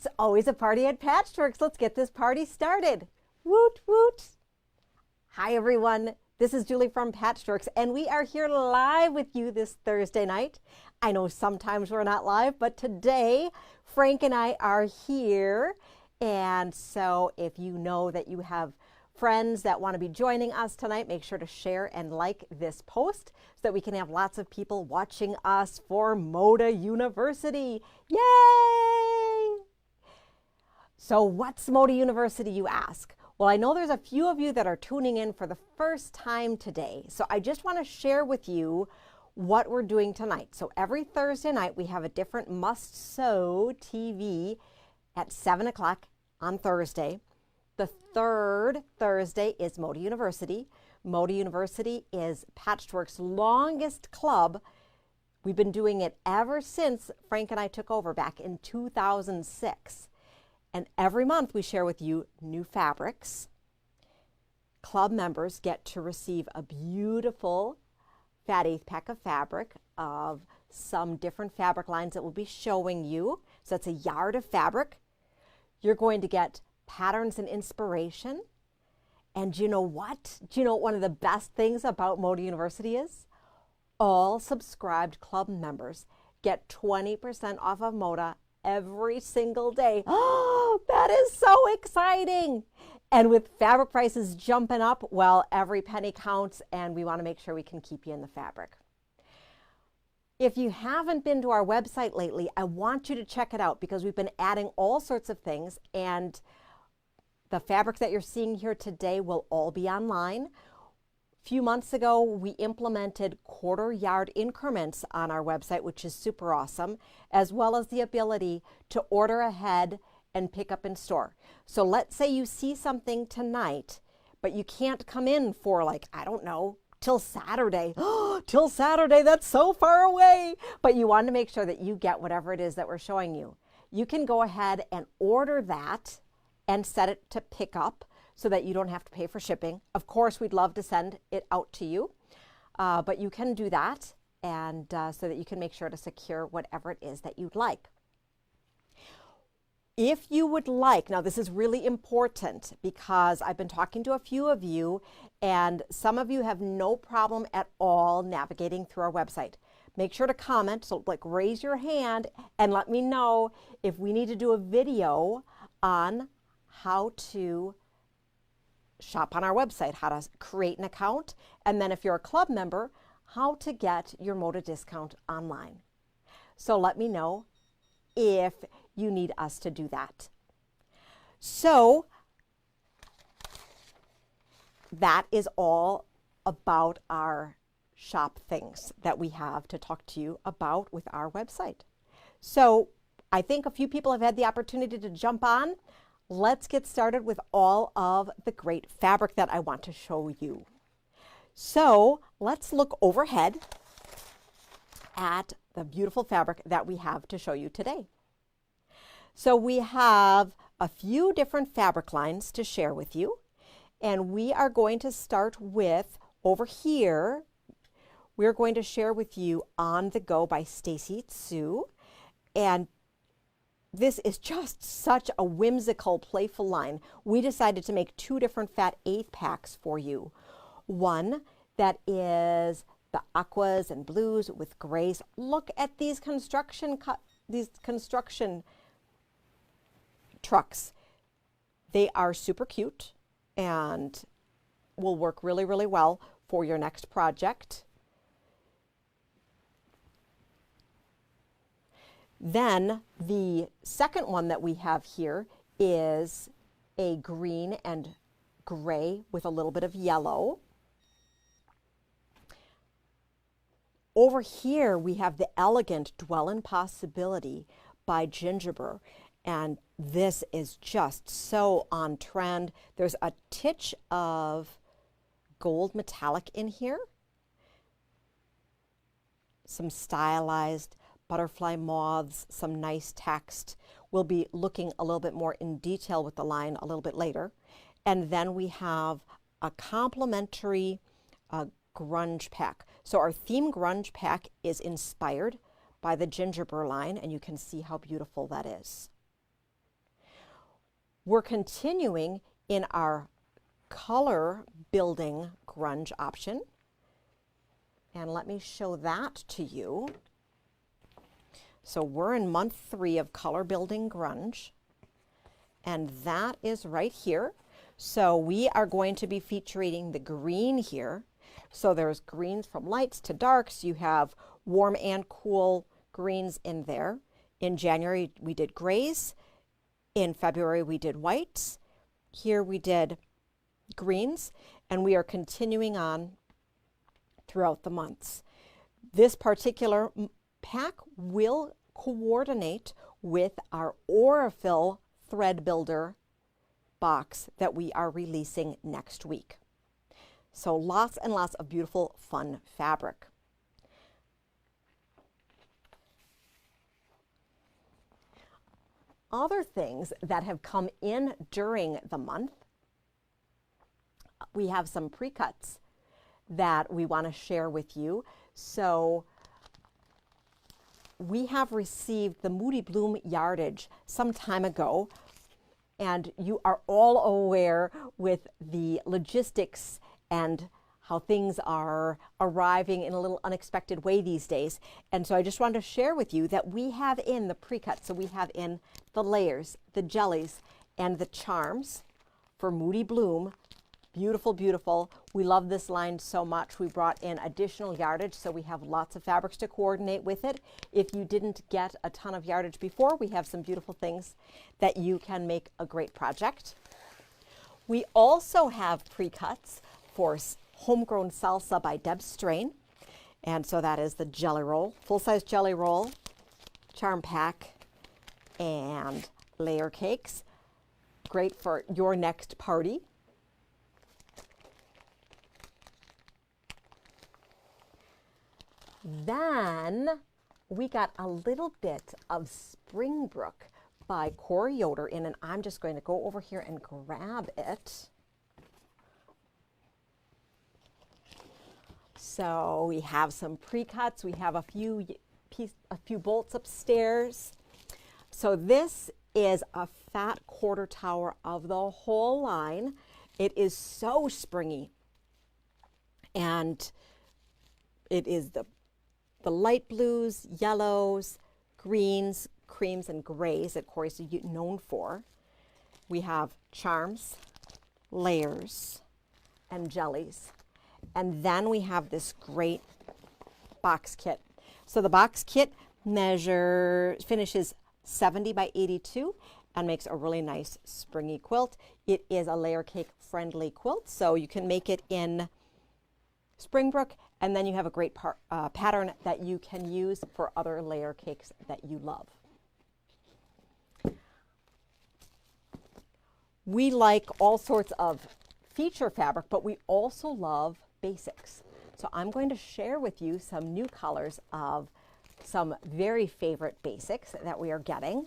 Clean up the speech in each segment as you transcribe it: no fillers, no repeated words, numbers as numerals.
It's always a party at Patchworks. Let's get this party started. Woot woot. Hi everyone, this is Julie from Patchworks and we are here live with you this Thursday night. I know sometimes we're not live, but today Frank and I are here. And so if you know that you have friends that want to be joining us tonight, make sure to share and like this post so that we can have lots of people watching us for Moda University. Yay! So what's Moda University, you ask? Well, I know there's a few of you that are tuning in for the first time today. So I just want to share with you what we're doing tonight. So every Thursday night, we have a different must-sew TV at 7 o'clock on Thursday. The third Thursday is Moda University. Moda University is Patchwork's longest club. We've been doing it ever since Frank and I took over back in 2006. And every month we share with you new fabrics. Club members get to receive a beautiful fat eighth pack of fabric of some different fabric lines that we'll be showing you. So it's a yard of fabric. You're going to get patterns and inspiration. And you know what? Do you know what one of the best things about Moda University is? All subscribed club members get 20% off of Moda every single day. Oh, that is so exciting. And with fabric prices jumping up, well, every penny counts and we want to make sure we can keep you in the fabric. If you haven't been to our website lately, I want you to check it out because we've been adding all sorts of things, and the fabrics that you're seeing here today will all be online. A few months ago, we implemented quarter yard increments on our website, which is super awesome, as well as the ability to order ahead and pick up in store. So let's say you see something tonight, but you can't come in for, like, I don't know, till Saturday. Till Saturday, that's so far away. But you want to make sure that you get whatever it is that we're showing you. You can go ahead and order that and set it to pick up so that you don't have to pay for shipping. Of course, we'd love to send it out to you, but you can do that, and so that you can make sure to secure whatever it is that you'd like. If you would like, now this is really important because I've been talking to a few of you and some of you have no problem at all navigating through our website. Make sure to comment, so like raise your hand and let me know if we need to do a video on how to shop on our website, how to create an account, and then if you're a club member, how to get your Moda discount online. So let me know if you need us to do that. So that is all about our shop things that we have to talk to you about with our website. So I think a few people have had the opportunity to jump on. Let's get started with all of the great fabric that I want to show you. So let's look overhead at the beautiful fabric that we have to show you today. So we have a few different fabric lines to share with you, and we are going to start with, over here, we're going to share with you On the Go by Stacy Iest Hsu, and this is just such a whimsical, playful line. We decided to make two different fat eighth packs for you. One that is the aquas and blues with grays. Look at these construction trucks. They are super cute and will work really, really well for your next project. Then the second one that we have here is a green and gray with a little bit of yellow. Over here we have the elegant Dwell in Possibility by Gingiber, and this is just so on trend. There's a titch of gold metallic in here, some stylized butterfly moths, some nice text. We'll be looking a little bit more in detail with the line a little bit later. And then we have a complimentary grunge pack. So our theme grunge pack is inspired by the Gingiber line, and you can see how beautiful that is. We're continuing in our color building grunge option. And let me show that to you. So we're in month 3 of color building grunge. And that is right here. So we are going to be featuring the green here. So there's greens from lights to darks. You have warm and cool greens in there. In January, we did grays. In February, we did whites. Here we did greens, and we are continuing on throughout the months. This particular pack will coordinate with our Aurifil thread builder box that we are releasing next week. So lots and lots of beautiful, fun fabric. Other things that have come in during the month, we have some pre-cuts that we want to share with you. So we have received the Moody Bloom yardage some time ago, and you are all aware with the logistics and how things are arriving in a little unexpected way these days. And so I just wanted to share with you that we have in the pre-cut, so we have in the layers, the jellies, and the charms for Moody Bloom. Beautiful, beautiful. We love this line so much. We brought in additional yardage, so we have lots of fabrics to coordinate with it. If you didn't get a ton of yardage before, we have some beautiful things that you can make a great project. We also have pre-cuts for Homegrown Salsa by Deb Strain. And so that is the jelly roll, full-size jelly roll, charm pack, and layer cakes. Great for your next party. Then we got a little bit of Springbrook by Corey Yoder in, and I'm just going to go over here and grab it. So we have some pre-cuts. We have a few bolts upstairs. So this is a fat quarter tower of the whole line. It is so springy, and it is the light blues, yellows, greens, creams, and grays that Corey's known for. We have charms, layers, and jellies. And then we have this great box kit. So the box kit finishes 70 by 82 and makes a really nice springy quilt. It is a layer cake friendly quilt, so you can make it in Springbrook, and then you have a great pattern that you can use for other layer cakes that you love. We like all sorts of feature fabric, but we also love basics. So I'm going to share with you some new colors of some very favorite basics that we are getting.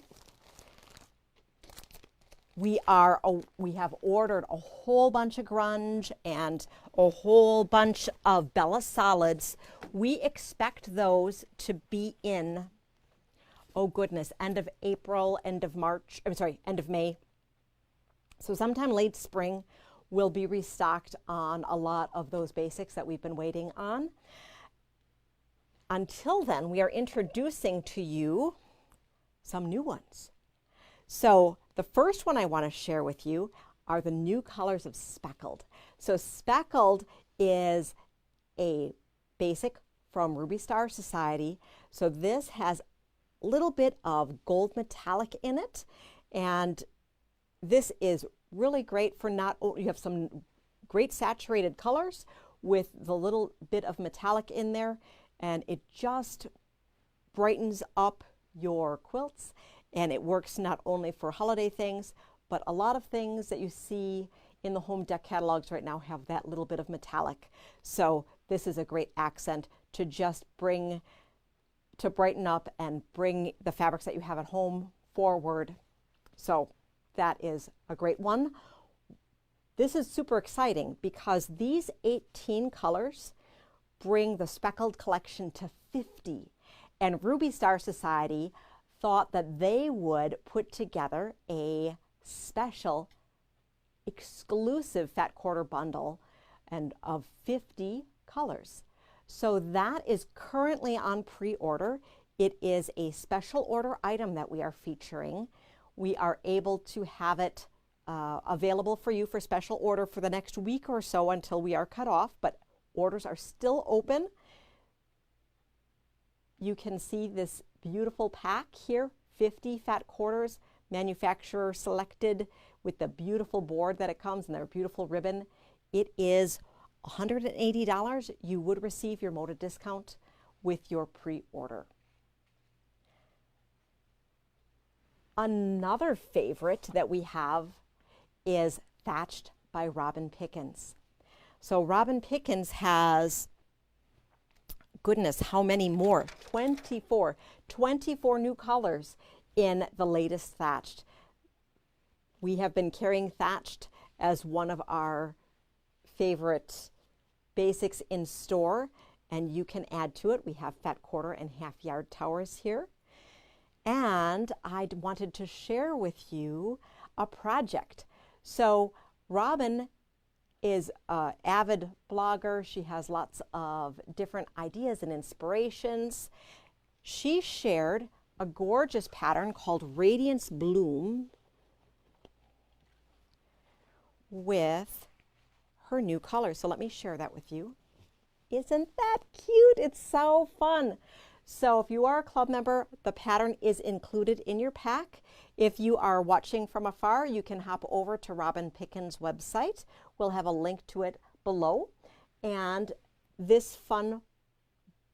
We have ordered a whole bunch of grunge and a whole bunch of Bella Solids. We expect those to be in, oh goodness, end of April, end of May. So sometime late spring, we'll be restocked on a lot of those basics that we've been waiting on. Until then, we are introducing to you some new ones. So the first one I want to share with you are the new Colors of Speckled. So Speckled is a basic from Ruby Star Society. So this has a little bit of gold metallic in it, and this is really great for you have some great saturated colors with the little bit of metallic in there, and it just brightens up your quilts, and it works not only for holiday things, but a lot of things that you see in the home deck catalogs right now have that little bit of metallic. So this is a great accent to just brighten up and bring the fabrics that you have at home forward. So that is a great one. This is super exciting because these 18 colors bring the Speckled collection to 50. And Ruby Star Society thought that they would put together a special exclusive fat quarter bundle and of 50 colors. So that is currently on pre-order. It is a special order item that we are featuring. We are able to have it available for you for special order for the next week or so until we are cut off, but orders are still open. You can see this beautiful pack here, 50 fat quarters, manufacturer selected, with the beautiful board that it comes and their beautiful ribbon. It is $180. You would receive your Moda discount with your pre-order. Another favorite that we have is Thatched by Robin Pickens. So Robin Pickens has, goodness, how many more? 24 new colors in the latest Thatched. We have been carrying Thatched as one of our favorite basics in store, and you can add to it. We have fat quarter and half yard towers here. And I wanted to share with you a project. So Robin is an avid blogger. She has lots of different ideas and inspirations. She shared a gorgeous pattern called Radiance Bloom with her new color. So let me share that with you. Isn't that cute? It's so fun. So if you are a club member, the pattern is included in your pack. If you are watching from afar, you can hop over to Robin Pickens' website. We'll have a link to it below. And this fun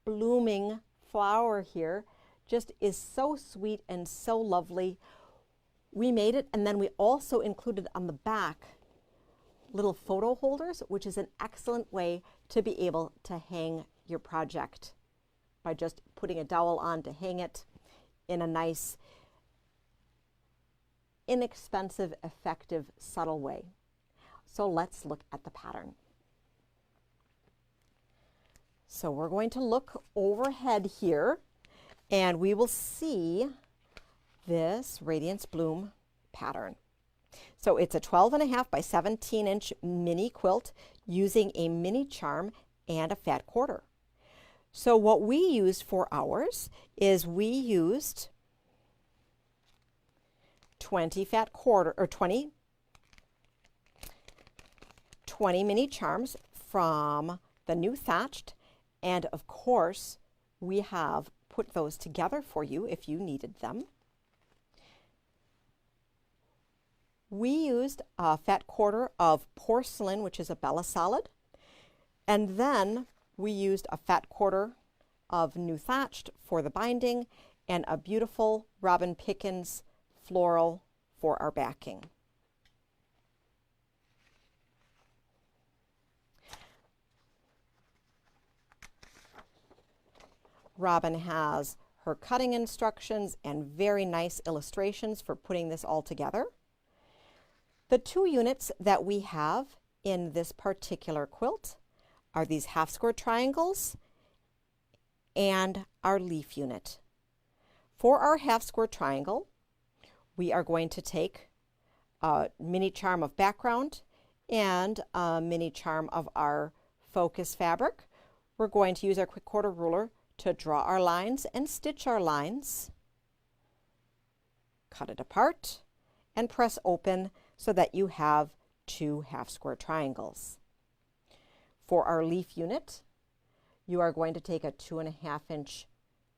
blooming flower here just is so sweet and so lovely. We made it, and then we also included on the back little photo holders, which is an excellent way to be able to hang your project by just putting a dowel on to hang it in a nice, inexpensive, effective, subtle way. So let's look at the pattern. So we're going to look overhead here, and we will see this Radiance Bloom pattern. So it's a 12.5 by 17-inch mini quilt using a mini charm and a fat quarter. So what we used for ours is we used 20 fat quarter, or 20 mini charms from the new Thatched, and of course we have put those together for you if you needed them. We used a fat quarter of porcelain, which is a Bella Solid, and then we used a fat quarter of new Thatched for the binding and a beautiful Robin Pickens floral for our backing. Robin has her cutting instructions and very nice illustrations for putting this all together. The two units that we have in this particular quilt are these half square triangles and our leaf unit. For our half square triangle, we are going to take a mini charm of background and a mini charm of our focus fabric. We're going to use our quick quarter ruler to draw our lines and stitch our lines, cut it apart, and press open so that you have two half square triangles. For our leaf unit, you are going to take a 2.5-inch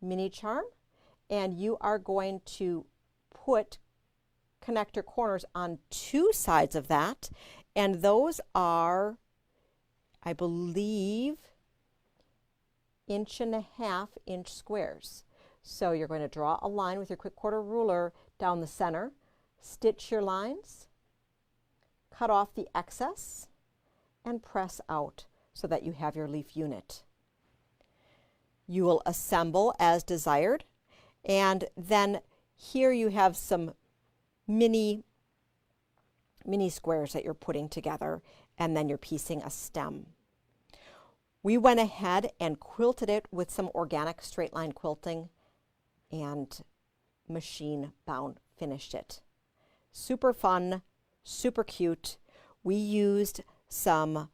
mini charm, and you are going to put connector corners on two sides of that, and those are, I believe, 1.5-inch squares. So you're going to draw a line with your quick quarter ruler down the center, stitch your lines, cut off the excess, and press out so that you have your leaf unit. You will assemble as desired, and then here you have some mini squares that you're putting together, and then you're piecing a stem. We went ahead and quilted it with some organic straight line quilting and machine bound finished it. Super fun, super cute. We used some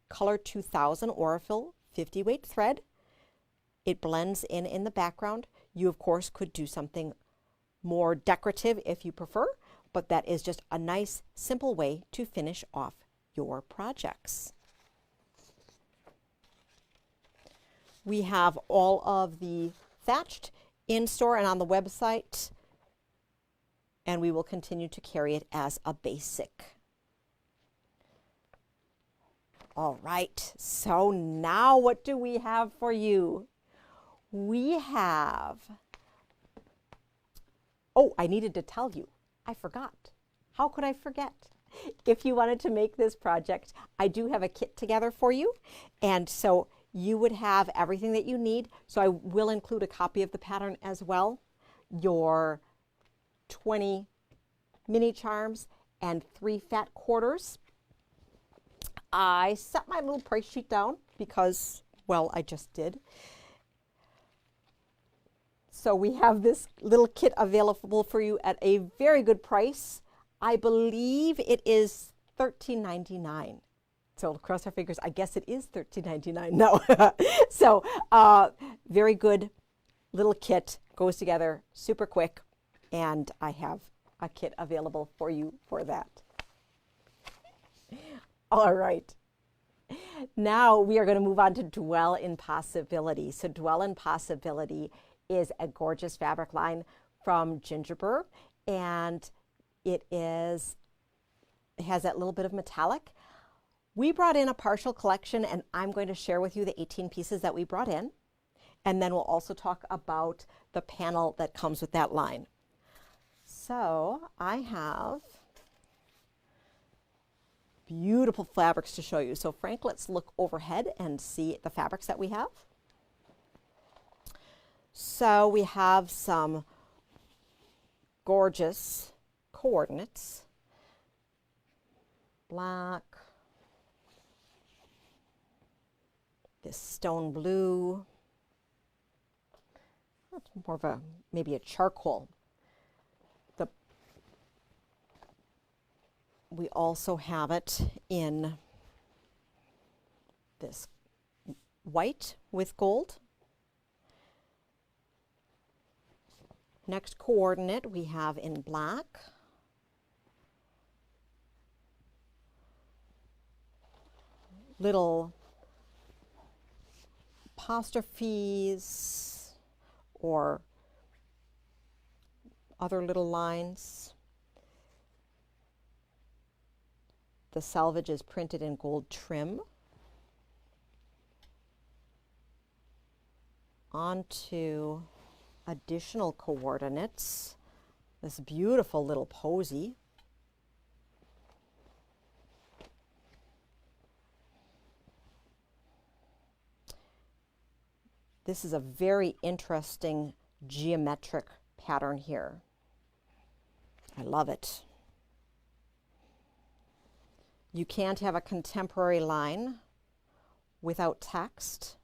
Color 2000 Aurifil 50 weight thread. It blends in the background. You, of course, could do something more decorative if you prefer, but that is just a nice, simple way to finish off your projects. We have all of the thatched in store and on the website, and we will continue to carry it as a basic. All right, so now what do we have for you? We have, oh, I needed to tell you, I forgot. How could I forget? If you wanted to make this project, I do have a kit together for you, and so you would have everything that you need. So I will include a copy of the pattern as well, your 20 mini charms and 3 fat quarters. I set my little price sheet down because, well, I just did. So we have this little kit available for you at a very good price. I believe it is $13.99. So cross our fingers, I guess it is $13.99. No. So very good little kit, goes together super quick, and I have a kit available for you for that. All right. Now we are going to move on to Dwell in Possibility. So Dwell in Possibility is a gorgeous fabric line from Gingiber, and it has that little bit of metallic. We brought in a partial collection, and I'm going to share with you the 18 pieces that we brought in, and then we'll also talk about the panel that comes with that line. So I have beautiful fabrics to show you. So Frank, let's look overhead and see the fabrics that we have. So we have some gorgeous coordinates. Black, this stone blue, that's more of a, maybe a charcoal. We also have it in this white with gold. Next coordinate we have in black. Little apostrophes or other little lines. The selvage is printed in gold trim. Onto additional coordinates, this beautiful little posy. This is a very interesting geometric pattern here. I love it. You can't have a contemporary line without text.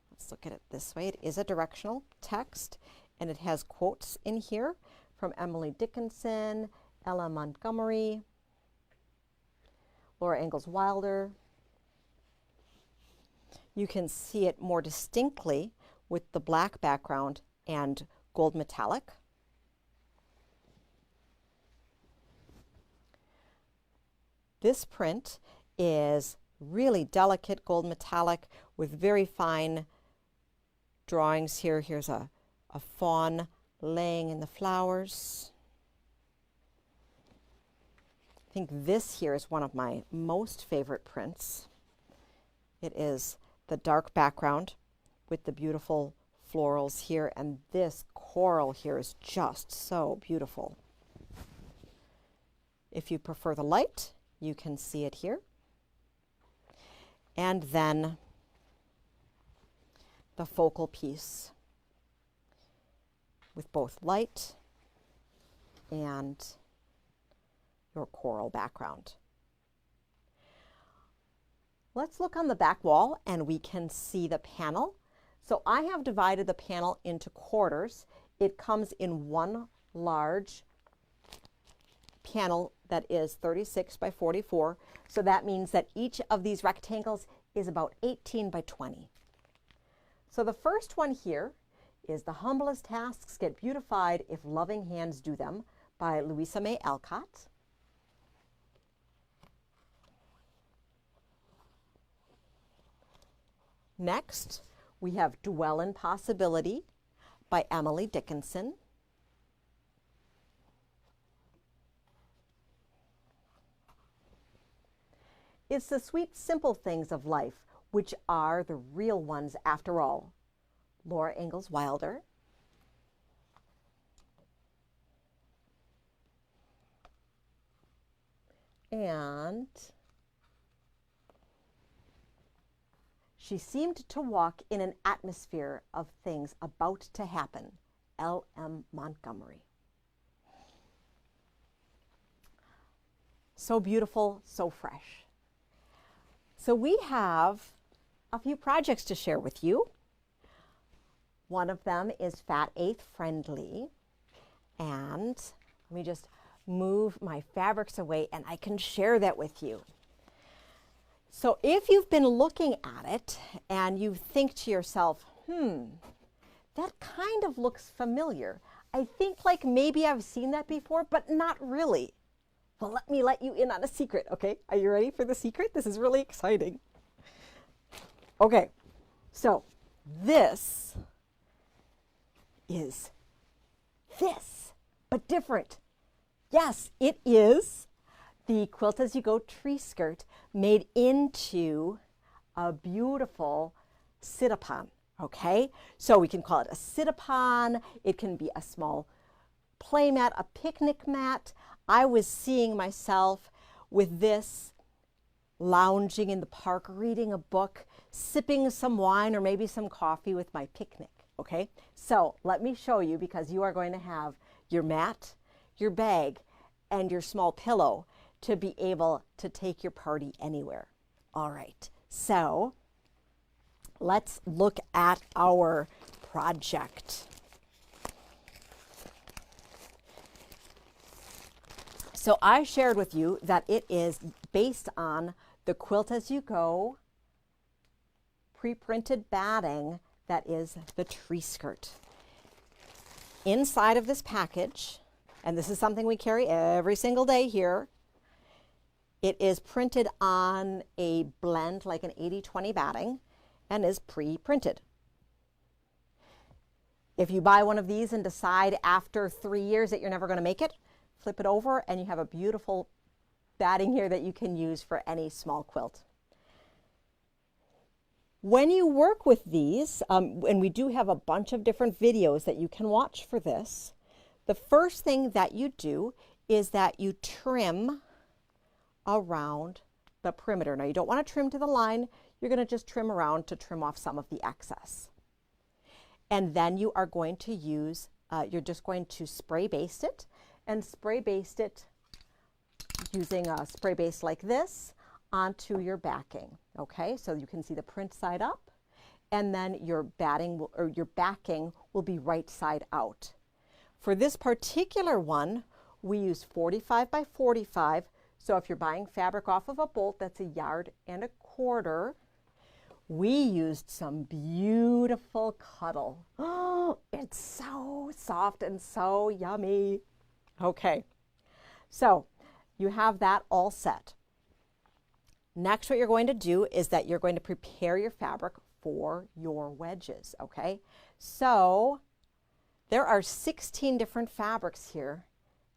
Let's look at it this way. It is a directional text, and it has quotes in here from Emily Dickinson, Ella Montgomery, Laura Ingalls Wilder. You can see it more distinctly with the black background and gold metallic. This print is really delicate gold metallic with very fine drawings here. Here's a fawn laying in the flowers. I think this here is one of my most favorite prints. It is the dark background with the beautiful florals here, and this coral here is just so beautiful. If you prefer the light, you can see it here. And then the focal piece with both light and your coral background. Let's look on the back wall and we can see the panel. So I have divided the panel into quarters. It comes in one large panel that is 36 by 44. So that means that each of these rectangles is about 18 by 20. So the first one here is The Humblest Tasks Get Beautified If Loving Hands Do Them by Louisa May Alcott. Next, we have Dwell in Possibility by Emily Dickinson. It's the sweet, simple things of life which are the real ones after all. Laura Ingalls Wilder. And She Seemed to Walk in an Atmosphere of Things About to Happen, L.M. Montgomery. So beautiful, so fresh. So we have a few projects to share with you. One of them is Fat Eighth Friendly. And let me just move my fabrics away and I can share that with you. So if you've been looking at it and you think to yourself, that kind of looks familiar. I think like maybe I've seen that before, but not really. Well, let me let you in on a secret, okay? Are you ready for the secret? This is really exciting. Okay, so this is this, but different. Yes, it is the Quilt As You Go tree skirt made into a beautiful sit-upon, okay? So we can call it a sit-upon. It can be a small play mat, a picnic mat. I was seeing myself with this lounging in the park, reading a book, sipping some wine or maybe some coffee with my picnic, okay? So let me show you, because you are going to have your mat, your bag, and your small pillow to be able to take your party anywhere. All right, so let's look at our project. So I shared with you that it is based on the Quilt As You Go pre-printed batting that is the tree skirt. Inside of this package, and this is something we carry every single day here, it is printed on a blend like an 80-20 batting and is pre-printed. If you buy one of these and decide after 3 years that you're never going to make it, flip it over and you have a beautiful batting here that you can use for any small quilt. When you work with these, and we do have a bunch of different videos that you can watch for this, the first thing that you do is that you trim around the perimeter. Now you don't want to trim to the line, you're going to just trim around to trim off some of the excess. And then you are going to use, you're just going to spray baste it, and spray baste it using a spray base like this onto your backing. Okay, so you can see the print side up, and then your batting will, or your backing will be right side out. For this particular one, we use 45 by 45. So if you're buying fabric off of a bolt, that's 1.25 yards. We used some beautiful cuddle. Oh, it's so soft and so yummy. Okay, so you have that all set. Next, what you're going to do is that you're going to prepare your fabric for your wedges, okay? So there are 16 different fabrics here,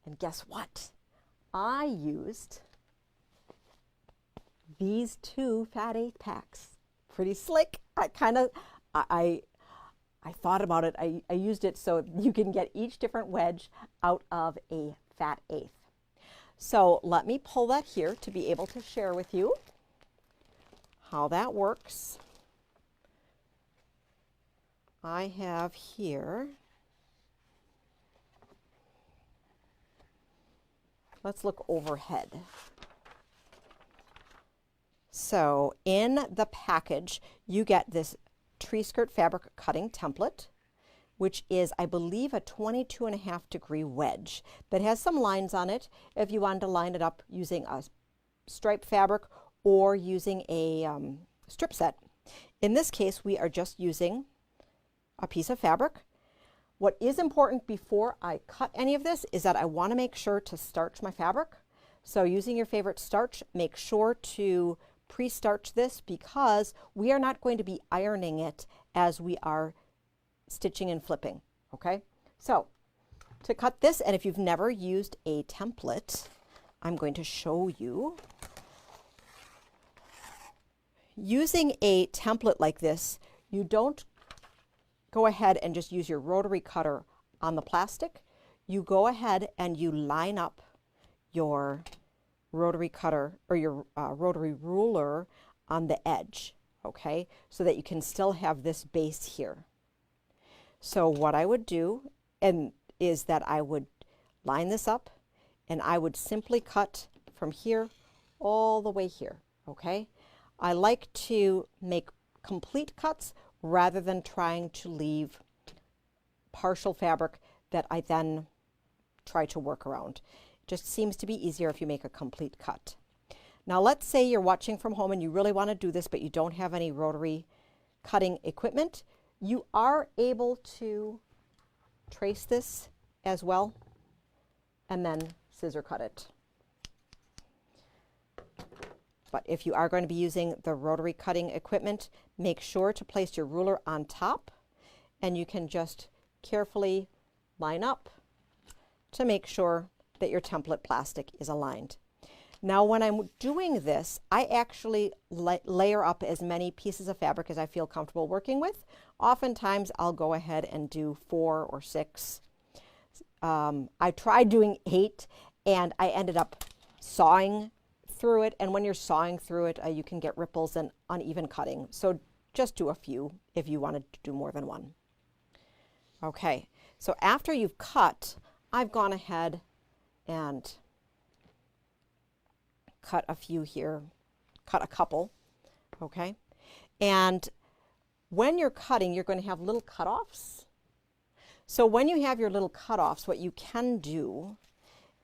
and guess what? I used these 2 Fat Eighth packs. Pretty slick. I thought about it. I used it so you can get each different wedge out of a Fat Eighth. So let me pull that here to be able to share with you how that works. I have here, let's look overhead. So in the package, you get this tree skirt fabric cutting template. which is, I believe, a 22.5-degree wedge that has some lines on it if you wanted to line it up using a striped fabric or using a strip set. In this case, we are just using a piece of fabric. What is important before I cut any of this is that I want to make sure to starch my fabric. So using your favorite starch, make sure to pre-starch this because we are not going to be ironing it as we are stitching and flipping, okay? So to cut this, and if you've never used a template, I'm going to show you. Using a template like this, you don't go ahead and just use your rotary cutter on the plastic. You go ahead and you line up your rotary cutter or your rotary ruler on the edge, okay? So that you can still have this base here. So what I would do is that I would line this up and I would simply cut from here all the way here, okay? I like to make complete cuts rather than trying to leave partial fabric that I then try to work around. It just seems to be easier if you make a complete cut. Now let's say you're watching from home and you really want to do this, but you don't have any rotary cutting equipment. You are able to trace this as well and then scissor cut it. But if you are going to be using the rotary cutting equipment, make sure to place your ruler on top and you can just carefully line up to make sure that your template plastic is aligned. Now when I'm doing this, I actually layer up as many pieces of fabric as I feel comfortable working with. Oftentimes I'll go ahead and do 4 or 6. I tried doing 8 and I ended up sawing through it, and when you're sawing through it, you can get ripples and uneven cutting. So just do a few if you wanted to do more than one. Okay, so after you've cut, I've gone ahead and cut a few here, cut a couple, okay? And when you're cutting, you're going to have little cutoffs. So when you have your little cutoffs, what you can do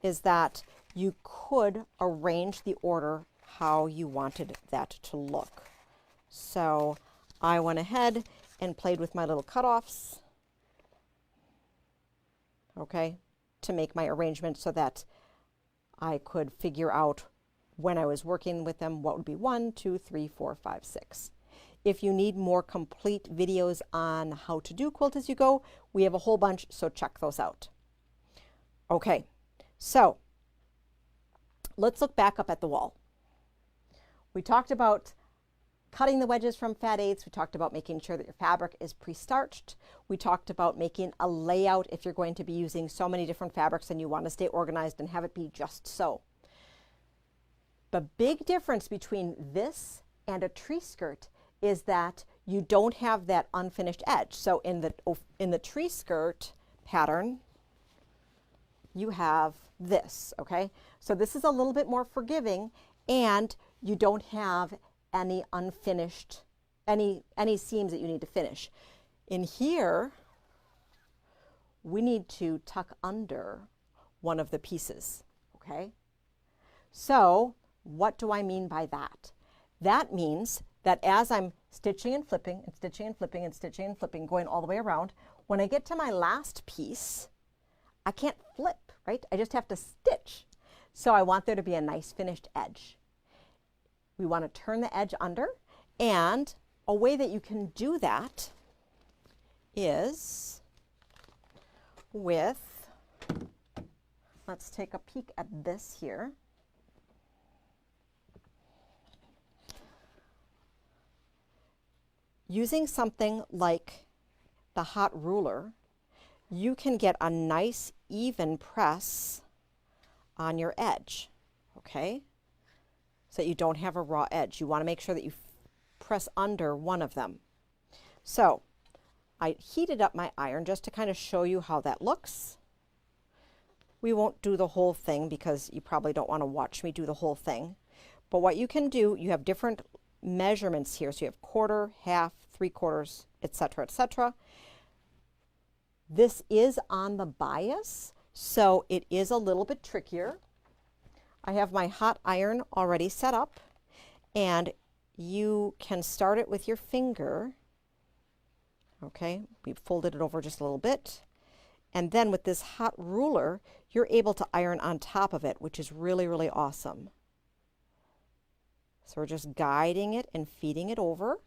is that you could arrange the order how you wanted that to look. So I went ahead and played with my little cutoffs, okay, to make my arrangement so that I could figure out when I was working with them what would be 1, 2, 3, 4, 5, 6. If you need more complete videos on how to do quilt as you go, we have a whole bunch, so check those out. Okay, so let's look back up at the wall. We talked about cutting the wedges from fat eighths. We talked about making sure that your fabric is pre-starched. We talked about making a layout if you're going to be using so many different fabrics and you want to stay organized and have it be just so. The big difference between this and a tree skirt is that you don't have that unfinished edge. So in the tree skirt pattern, you have this, okay? So this is a little bit more forgiving and you don't have any unfinished, any seams that you need to finish. In here, we need to tuck under one of the pieces, okay? So what do I mean by that? That means that as I'm stitching and flipping and stitching and flipping and stitching and flipping, going all the way around, when I get to my last piece, I can't flip, right? I just have to stitch. So I want there to be a nice finished edge. We want to turn the edge under, and a way that you can do that is with, let's take a peek at this here. Using something like the hot ruler, you can get a nice even press on your edge, okay? So that you don't have a raw edge. You want to make sure that you press under one of them. So I heated up my iron just to kind of show you how that looks. We won't do the whole thing because you probably don't want to watch me do the whole thing. But what you can do, you have different measurements here. So you have quarter, half, 3/4, etc., etc. This is on the bias, so it is a little bit trickier. I have my hot iron already set up, and you can start it with your finger. Okay, we folded it over just a little bit. And then with this hot ruler, you're able to iron on top of it, which is really, really awesome. So we're just guiding it and feeding it over.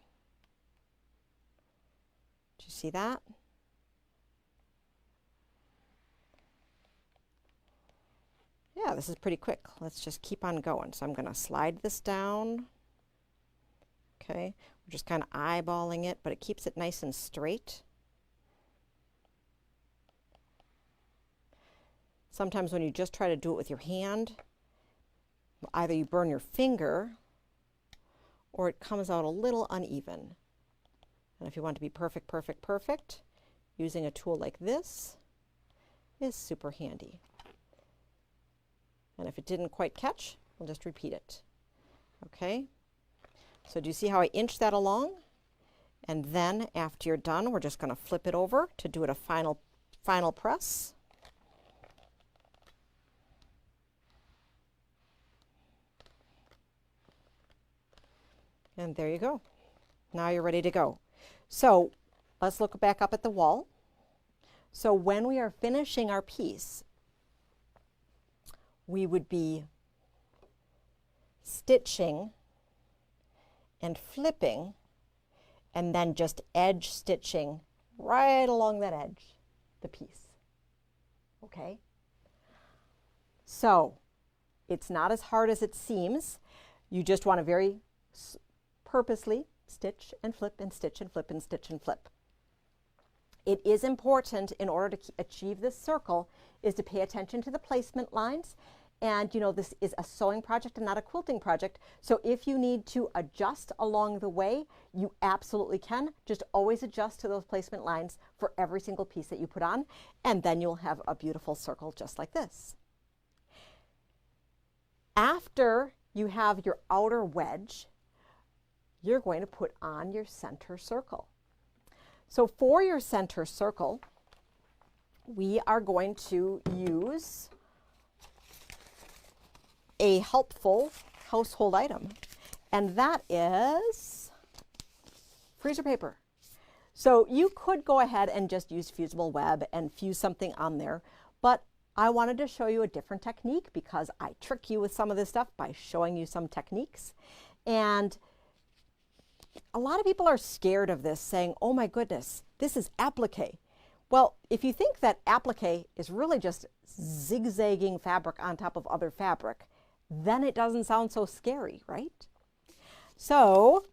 Do you see that? Yeah, this is pretty quick. Let's just keep on going. So I'm going to slide this down. Okay, we're just kind of eyeballing it, but it keeps it nice and straight. Sometimes when you just try to do it with your hand, either you burn your finger or it comes out a little uneven. And if you want to be perfect, perfect, perfect, using a tool like this is super handy. And if it didn't quite catch, we'll just repeat it. Okay? So do you see how I inch that along? And then after you're done, we're just going to flip it over to do it a final press. And there you go. Now you're ready to go. So let's look back up at the wall. So when we are finishing our piece, we would be stitching and flipping and then just edge stitching right along that edge, the piece. Okay? So it's not as hard as it seems. You just want to very purposely stitch and flip and stitch and flip and stitch and flip. It is important in order to achieve this circle is to pay attention to the placement lines. And you know, this is a sewing project and not a quilting project. So if you need to adjust along the way, you absolutely can. Just always adjust to those placement lines for every single piece that you put on. And then you'll have a beautiful circle just like this. After you have your outer wedge, you're going to put on your center circle. So for your center circle, we are going to use a helpful household item, and that is freezer paper. So you could go ahead and just use fusible web and fuse something on there, but I wanted to show you a different technique because I trick you with some of this stuff by showing you some techniques. And a lot of people are scared of this, saying, oh my goodness, this is applique. Well, if you think that applique is really just zigzagging fabric on top of other fabric, then it doesn't sound so scary, right? So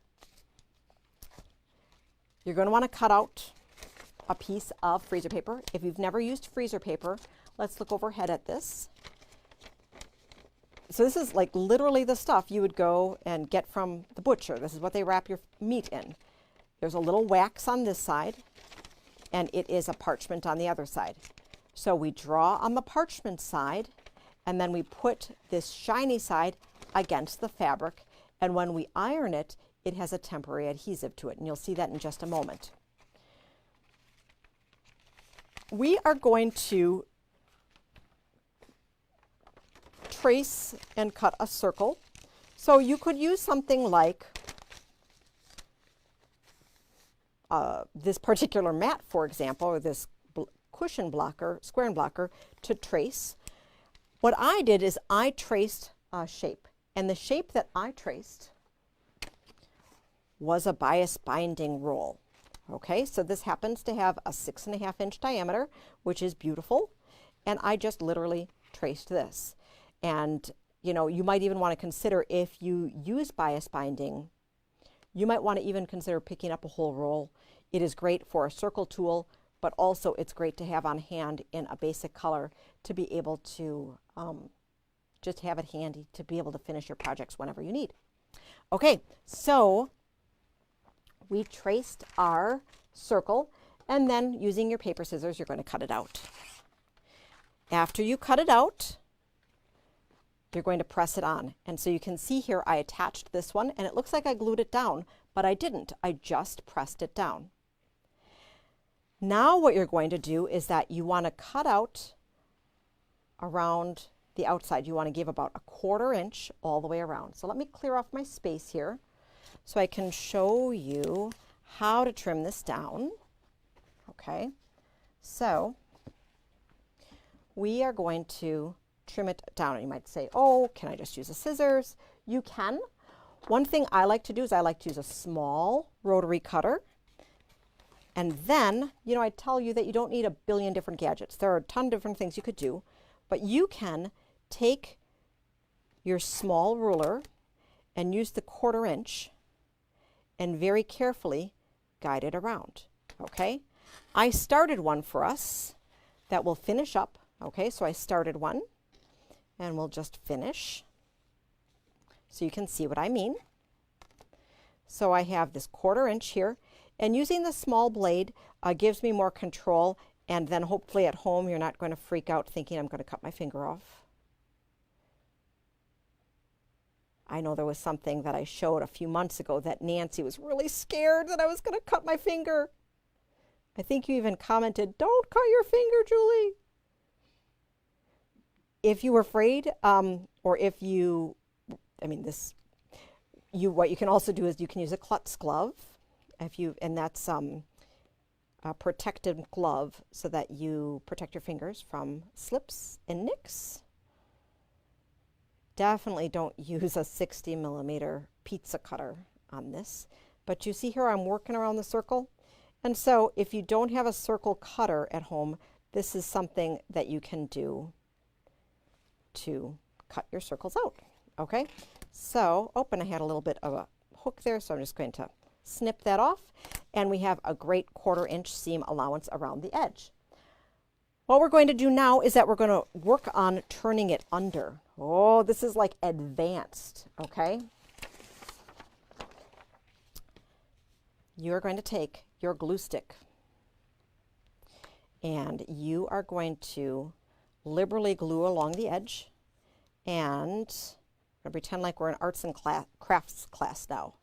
you're going to want to cut out a piece of freezer paper. If you've never used freezer paper, let's look overhead at this. So this is like literally the stuff you would go and get from the butcher. This is what they wrap your meat in. There's a little wax on this side, and it is a parchment on the other side. So we draw on the parchment side, and then we put this shiny side against the fabric, and when we iron it, it has a temporary adhesive to it, and you'll see that in just a moment. We are going to trace and cut a circle. So you could use something like this particular mat, for example, or this cushion blocker, square and blocker, to trace. What I did is I traced a shape, and the shape that I traced was a bias binding roll. Okay, so this happens to have a 6.5 inch diameter, which is beautiful, and I just literally traced this. And you know, you might even want to consider, if you use bias binding, you might want to even consider picking up a whole roll. It is great for a circle tool, but also it's great to have on hand in a basic color to be able to just have it handy to be able to finish your projects whenever you need. Okay, so we traced our circle, and then using your paper scissors, you're going to cut it out. After you cut it out, you're going to press it on. And so you can see here, I attached this one, and it looks like I glued it down, but I didn't. I just pressed it down. Now what you're going to do is that you want to cut out around the outside. You want to give about 1/4 inch all the way around. So let me clear off my space here so I can show you how to trim this down. Okay, so we are going to trim it down. And you might say, oh, can I just use a scissors? You can. One thing I like to do is I like to use a small rotary cutter. And then, you know, I tell you that you don't need a billion different gadgets. There are a ton of different things you could do, but you can take your small ruler and use the 1/4 inch and very carefully guide it around. Okay, I started one for us that will finish up. Okay, so I started one and we'll just finish so you can see what I mean. So I have this 1/4 inch here, and using the small blade gives me more control, and then hopefully at home you're not going to freak out thinking I'm going to cut my finger off. I know there was something that I showed a few months ago that Nancy was really scared that I was going to cut my finger. I think you even commented, "Don't cut your finger, Julie." If you were afraid, or if you, what you can also do is you can use a Klutz Glove, and that's a protective glove so that you protect your fingers from slips and nicks. Definitely don't use a 60mm pizza cutter on this, but you see here I'm working around the circle, and so if you don't have a circle cutter at home, this is something that you can do to cut your circles out. Okay, so, and I had a little bit of a hook there, so I'm just going to snip that off, and we have a great 1/4 inch seam allowance around the edge. What we're going to do now is that we're going to work on turning it under. Oh, this is like advanced, okay? You're going to take your glue stick and you are going to liberally glue along the edge, and I'm going to pretend like we're in arts and crafts class now.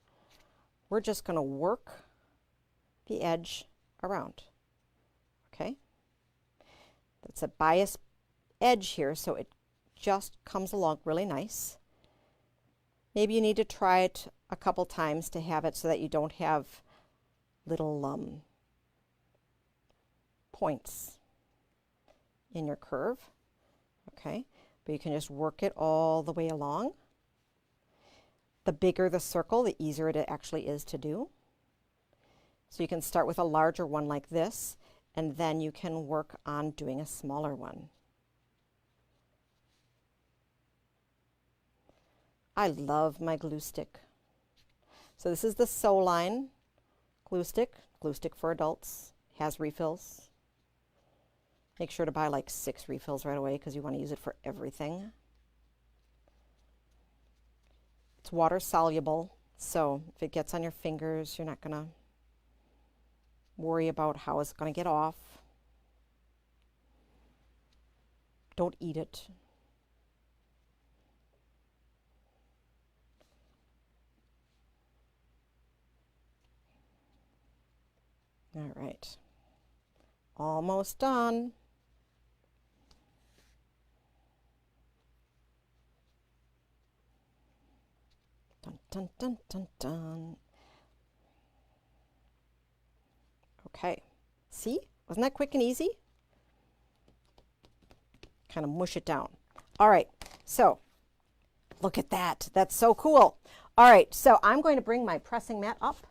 We're just going to work the edge around, okay? That's a bias edge here, so it just comes along really nice. Maybe you need to try it a couple times to have it so that you don't have little points in your curve, okay? But you can just work it all the way along. The bigger the circle, the easier it actually is to do. So you can start with a larger one like this, and then you can work on doing a smaller one. I love my glue stick. So this is the Sew Line glue stick for adults. Has refills. Make sure to buy like 6 refills right away because you want to use it for everything. It's water soluble, so if it gets on your fingers, you're not going to worry about how it's going to get off. Don't eat it. All right, almost done. Dun, dun, dun, dun, dun. Okay, see? Wasn't that quick and easy? Kind of mush it down. All right, so look at that. That's so cool. All right, so I'm going to bring my pressing mat up.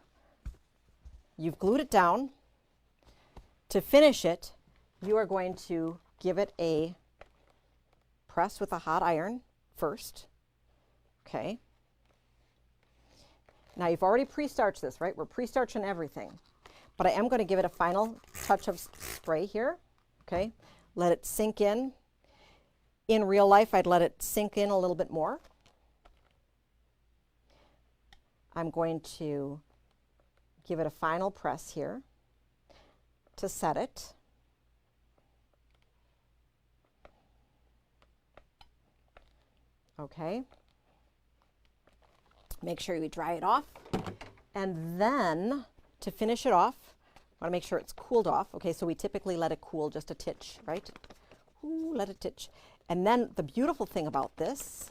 You've glued it down. To finish it, you are going to give it a press with a hot iron first. Okay. Now you've already pre-starched this, right? We're pre-starching everything. But I am going to give it a final touch of spray here. Okay. Let it sink in. In real life, I'd let it sink in a little bit more. I'm going to give it a final press here to set it. Okay. Make sure you dry it off. And then to finish it off, Want to make sure it's cooled off. Okay, so we typically let it cool just a titch, right? Ooh, let it titch. And then the beautiful thing about this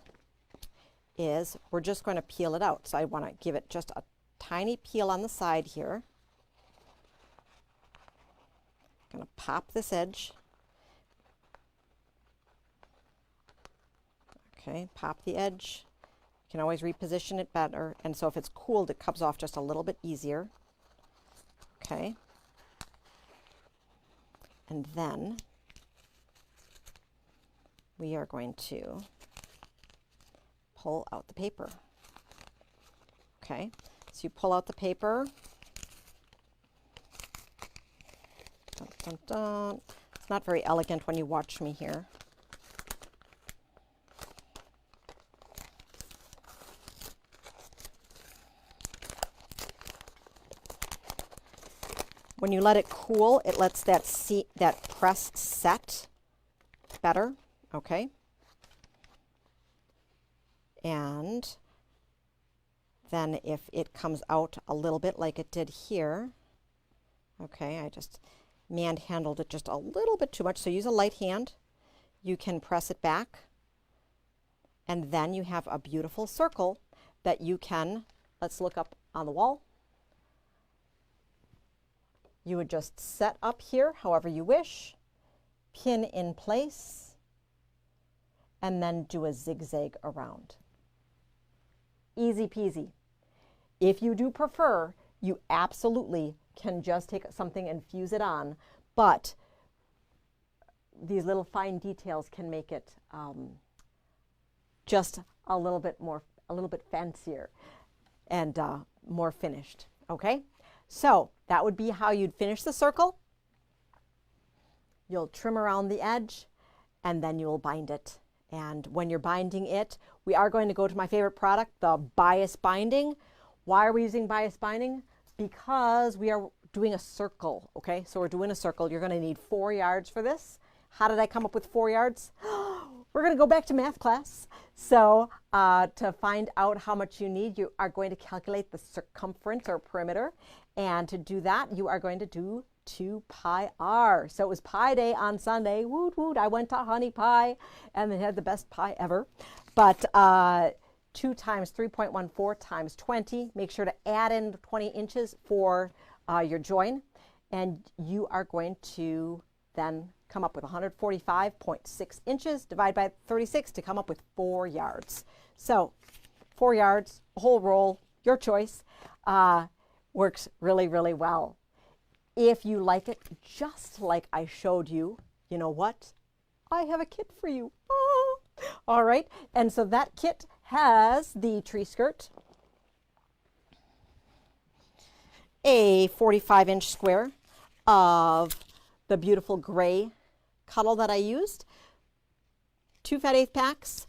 is we're just going to peel it out. So I want to give it just a tiny peel on the side here. Going to pop this edge. Okay, pop the edge. You can always reposition it better. And so if it's cooled, it comes off just a little bit easier. Okay. And then we are going to pull out the paper. Okay, so you pull out the paper. Dun, dun, dun. It's not very elegant when you watch me here. When you let it cool, it lets that press set better, okay? And then if it comes out a little bit like it did here, okay, I just manhandled it just a little bit too much, so use a light hand. You can press it back, and then you have a beautiful circle that you can, let's look up on the wall. You would just set up here however you wish, pin in place, and then do a zigzag around. Easy peasy. If you do prefer, you absolutely can just take something and fuse it on, but these little fine details can make it just a little bit fancier and more finished, okay? So that would be how you'd finish the circle. You'll trim around the edge and then you'll bind it. And when you're binding it, we are going to go to my favorite product, the bias binding. Why are we using bias binding? Because we are doing a circle, okay? So we're doing a circle. You're going to need 4 yards for this. How did I come up with 4 yards? We're going to go back to math class. So to find out how much you need, you are going to calculate the circumference or perimeter. And to do that, you are going to do 2 pi r. So it was Pi Day on Sunday. Woot woot! I went to Honey Pie and they had the best pie ever. But 2 times 3.14 times 20. Make sure to add in 20 inches for your join. And you are going to then come up with 145.6 inches, divide by 36 to come up with 4 yards. So 4 yards, a whole roll, your choice, works really, really well. If you like it just like I showed you, you know what? I have a kit for you. Oh. All right, and so that kit has the tree skirt, a 45-inch square of the beautiful gray cuddle that I used, 2 fat 1/8 packs,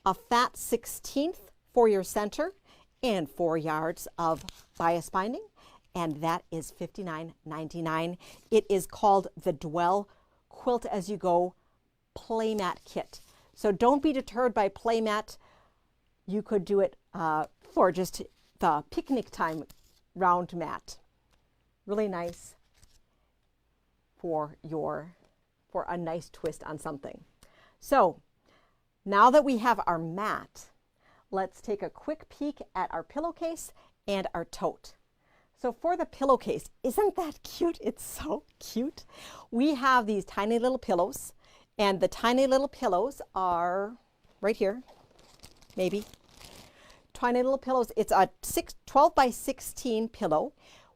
a fat 1/16 for your center, and 4 yards of bias binding, and that is $59.99. It is called the Dwell Quilt As You Go Playmat Kit. So don't be deterred by playmat. You could do it for just the picnic time round mat. Really nice for a nice twist on something. So now that we have our mat, let's take a quick peek at our pillowcase and our tote. So for the pillowcase, isn't that cute? It's so cute. We have these tiny little pillows, and the tiny little pillows are right here, maybe. Tiny little pillows. It's a 12 by 16 pillow.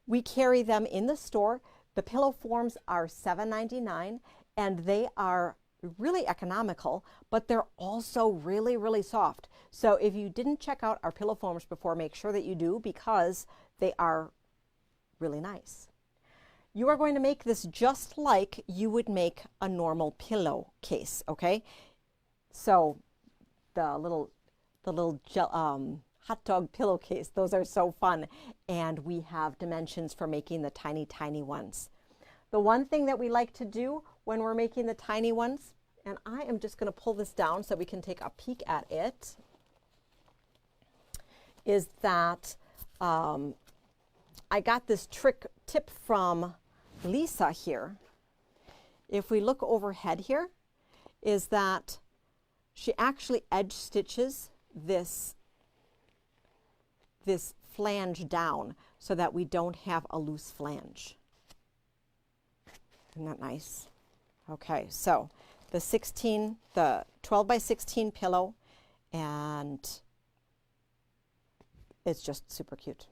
We carry them in the store. The pillow forms are $7.99, and they are really economical, but they're also really, really soft. So if you didn't check out our pillow forms before, make sure that you do, because they are really nice. You are going to make this just like you would make a normal pillowcase, okay? So the little hot dog pillowcase, those are so fun. And we have dimensions for making the tiny, tiny ones. The one thing that we like to do when we're making the tiny ones, and I am just going to pull this down so we can take a peek at it, is that I got this tip from Lisa here, if we look overhead here, is that she actually edge stitches this flange down so that we don't have a loose flange. Isn't that nice? Okay, so the 12 by 16 pillow, and it's just super cute.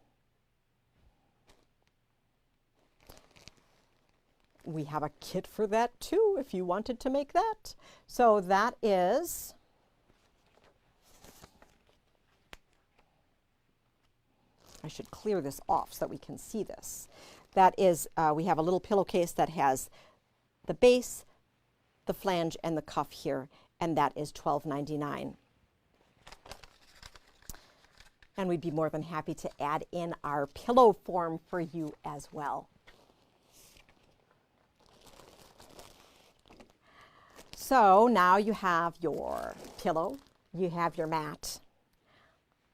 We have a kit for that too, if you wanted to make that. So that is I should clear this off so that we can see this. That is, we have a little pillowcase that has the base, the flange, and the cuff here, and that is $12.99. And we'd be more than happy to add in our pillow form for you as well. So now you have your pillow, you have your mat.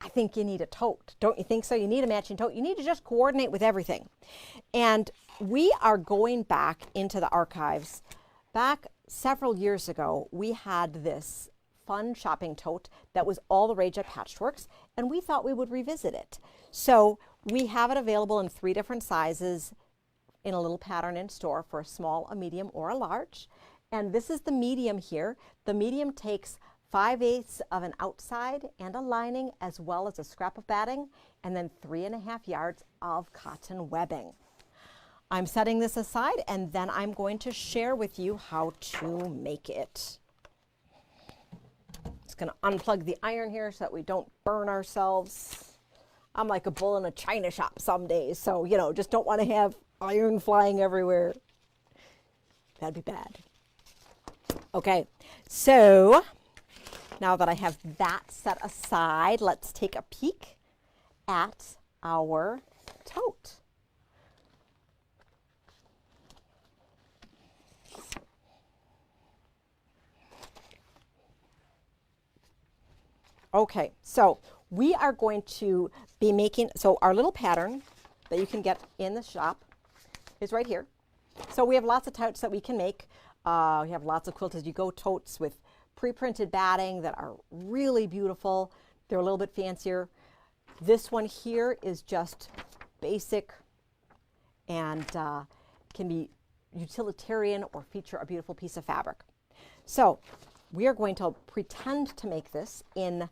I think you need a tote. Don't you think so? You need a matching tote. You need to just coordinate with everything. And we are going back into the archives. Back several years ago, we had this fun shopping tote that was all the rage at Patchworks, and we thought we would revisit it. So we have it available in 3 different sizes in a little pattern in store for a small, a medium, or a large. And this is the medium here. The medium takes 5/8 of an outside and a lining, as well as a scrap of batting, and then 3.5 yards of cotton webbing. I'm setting this aside, and then I'm going to share with you how to make it. Just going to unplug the iron here so that we don't burn ourselves. I'm like a bull in a china shop some days, so, you know, just don't want to have iron flying everywhere. That'd be bad. Okay, so now that I have that set aside, let's take a peek at our tote. Okay, so we are going to be making, so our little pattern that you can get in the shop is right here. So we have lots of totes that we can make. We have lots of Quilt As You Go totes with pre-printed batting that are really beautiful. They're a little bit fancier. This one here is just basic and can be utilitarian or feature a beautiful piece of fabric. So we are going to pretend to make this in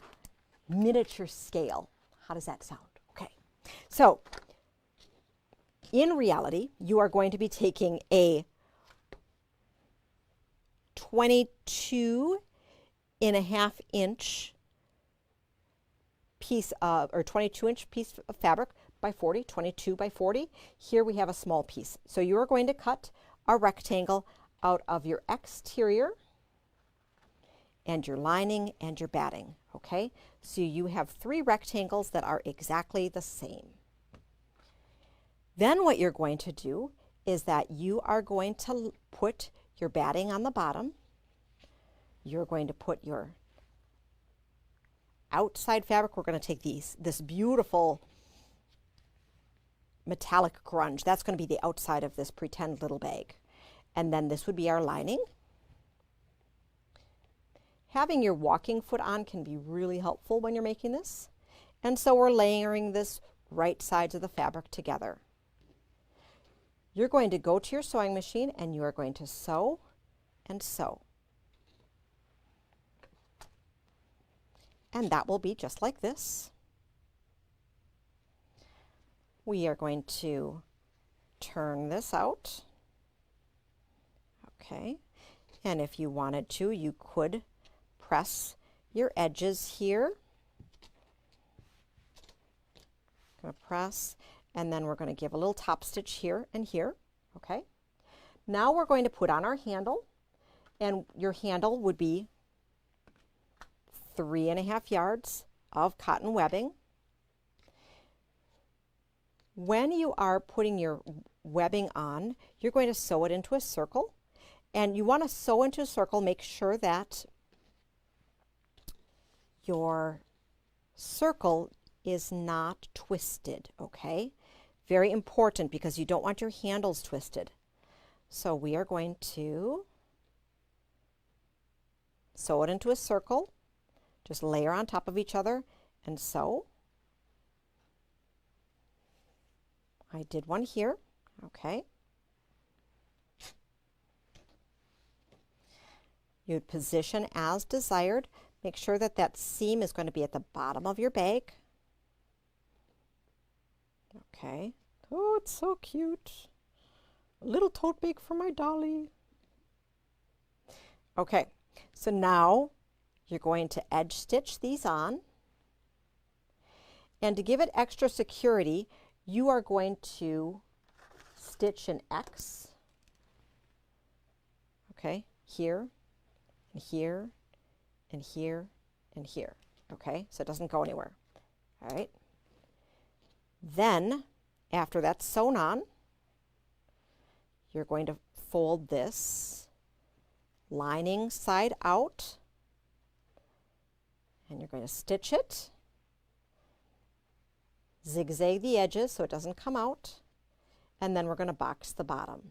miniature scale. How does that sound? Okay. So in reality, you are going to be taking a 22.5 inch piece of, or 22-inch piece of fabric by 40, 22 by 40. Here we have a small piece. So you are going to cut a rectangle out of your exterior and your lining and your batting, okay? So you have 3 rectangles that are exactly the same. Then what you're going to do is that you are going to put your batting on the bottom. You're going to put your outside fabric. We're going to take this beautiful metallic grunge. That's going to be the outside of this pretend little bag. And then this would be our lining. Having your walking foot on can be really helpful when you're making this. And so we're layering this right sides of the fabric together. You're going to go to your sewing machine and you are going to sew and sew. And that will be just like this. We are going to turn this out. Okay. And if you wanted to, you could press your edges here. Going to press, and then we're going to give a little top stitch here and here. Okay. Now we're going to put on our handle, and your handle would be 3.5 yards of cotton webbing. When you are putting your webbing on, you're going to sew it into a circle, and you want to sew into a circle. Make sure that your circle is not twisted, okay? Very important, because you don't want your handles twisted. So we are going to sew it into a circle, just layer on top of each other and sew. I did one here, okay. You'd position as desired. Make sure that that seam is going to be at the bottom of your bag. Okay. Oh, it's so cute. A little tote bag for my dolly. Okay, so now you're going to edge stitch these on. And to give it extra security, you are going to stitch an X. Okay, here, and here, and here, and here. Okay, so it doesn't go anywhere. All right. Then, after that's sewn on, you're going to fold this lining side out, and you're going to stitch it, zigzag the edges so it doesn't come out, and then we're going to box the bottom.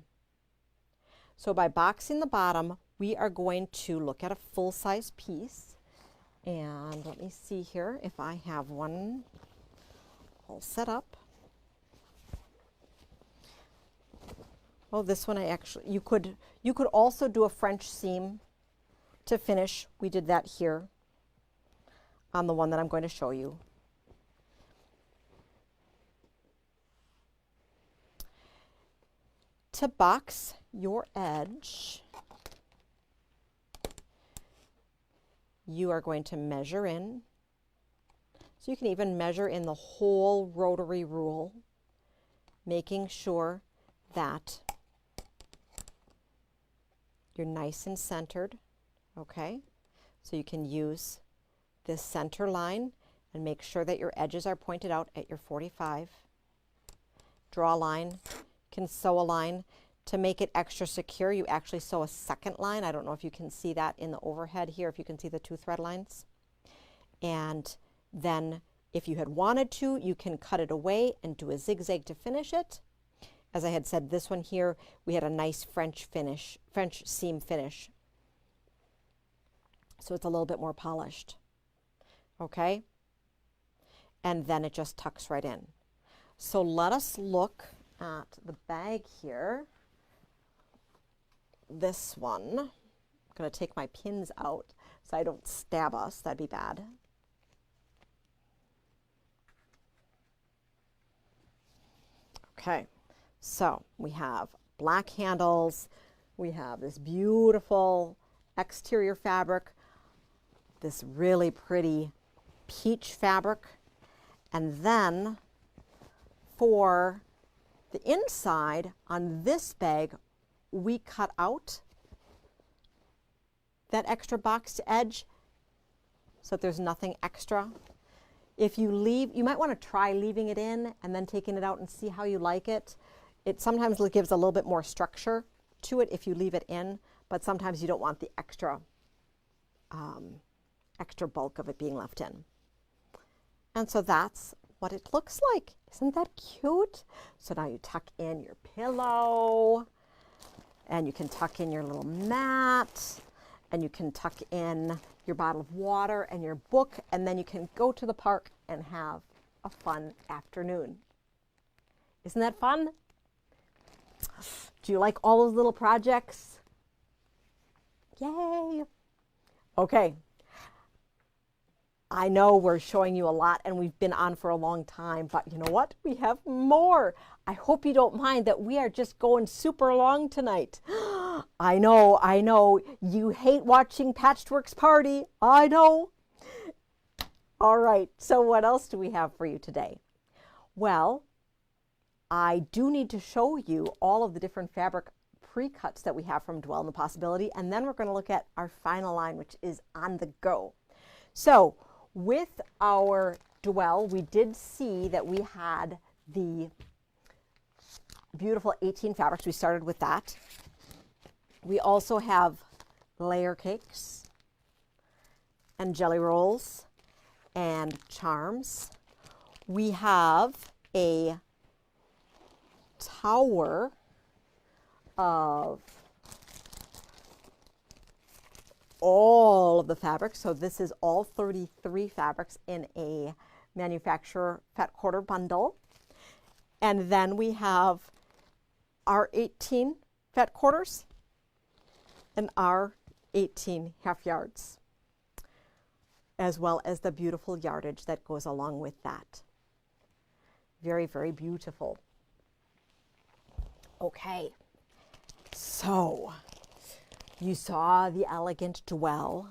So by boxing the bottom, we are going to look at a full-size piece, and let me see here if I have one all set up. Oh, this one you could also do a French seam to finish. We did that here on the one that I'm going to show you. To box your edge, you are going to measure in. So you can even measure in the whole rotary rule, making sure that you're nice and centered, okay? So you can use this center line and make sure that your edges are pointed out at your 45. Draw a line, can sew a line. To make it extra secure, you actually sew a second line. I don't know if you can see that in the overhead here, if you can see the 2 thread lines. And then if you had wanted to, you can cut it away and do a zigzag to finish it. As I had said, this one here, we had a nice French seam finish. So it's a little bit more polished. Okay? And then it just tucks right in. So let us look at the bag here. This one, I'm going to take my pins out so I don't stab us. That'd be bad. Okay. So we have black handles, we have this beautiful exterior fabric, this really pretty peach fabric, and then for the inside on this bag, we cut out that extra boxed edge so that there's nothing extra. If you leave, you might want to try leaving it in and then taking it out and see how you like it. It sometimes gives a little bit more structure to it if you leave it in, but sometimes you don't want the extra bulk of it being left in. And so that's what it looks like. Isn't that cute? So now you tuck in your pillow, and you can tuck in your little mat, and you can tuck in your bottle of water and your book, and then you can go to the park and have a fun afternoon. Isn't that fun? Do you like all those little projects? Yay! Okay. I know we're showing you a lot and we've been on for a long time, but you know what? We have more. I hope you don't mind that we are just going super long tonight. I know. You hate watching Patchwork's Party. I know. All right, so what else do we have for you today? Well, I do need to show you all of the different fabric pre-cuts that we have from Dwell in the Possibility, and then we're going to look at our final line, which is On the Go. So with our Dwell, we did see that we had the beautiful 18 fabrics. We started with that. We also have layer cakes and jelly rolls and charms. We have a tower of all of the fabrics. So this is all 33 fabrics in a manufacturer fat quarter bundle. And then we have our 18 fat quarters and our 18 half yards, as well as the beautiful yardage that goes along with that. Very, very beautiful. Okay, so you saw the elegant dwell,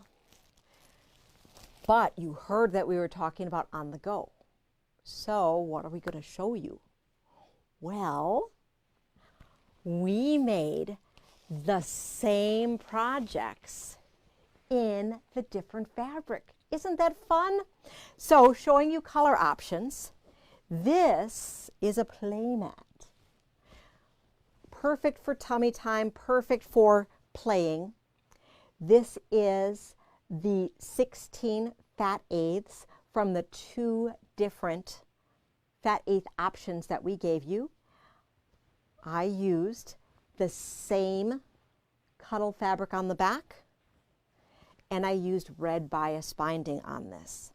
but you heard that we were talking about on the go. So what are we going to show you? Well, we made the same projects in the different fabric. Isn't that fun? So showing you color options. This is a playmat. Perfect for tummy time, perfect for playing. This is the 16 fat eighths from the 2 different fat eighth options that we gave you. I used the same cuddle fabric on the back, and I used red bias binding on this.